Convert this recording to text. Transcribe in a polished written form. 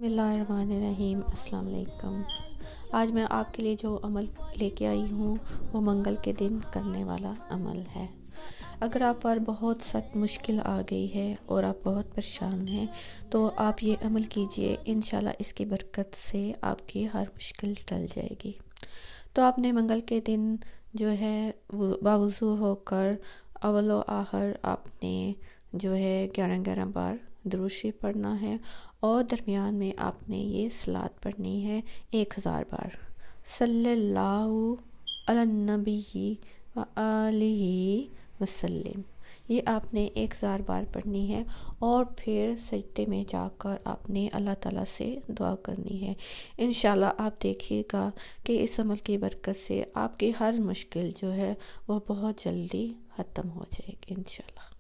بسم اللہ الرحمن الرحیم۔ السلام علیکم۔ آج میں آپ کے لیے جو عمل لے کے آئی ہوں وہ منگل کے دن کرنے والا عمل ہے۔ اگر آپ پر بہت سخت مشکل آ گئی ہے اور آپ بہت پریشان ہیں تو آپ یہ عمل کیجئے، انشاءاللہ اس کی برکت سے آپ کی ہر مشکل ٹل جائے گی۔ تو آپ نے منگل کے دن جو ہے باوضو ہو کر اول و آخر آپ نے جو ہے 11 بار درود شریف پڑھنا ہے، اور درمیان میں آپ نے یہ صلوات پڑھنی ہے 1000 بار۔ صلی اللہ علی النبی و آلہ وسلم، یہ آپ نے 1000 بار پڑھنی ہے، اور پھر سجدے میں جا کر آپ نے اللہ تعالیٰ سے دعا کرنی ہے۔ انشاءاللہ آپ دیکھیے گا کہ اس عمل کی برکت سے آپ کی ہر مشکل جو ہے وہ بہت جلدی ختم ہو جائے گی انشاءاللہ۔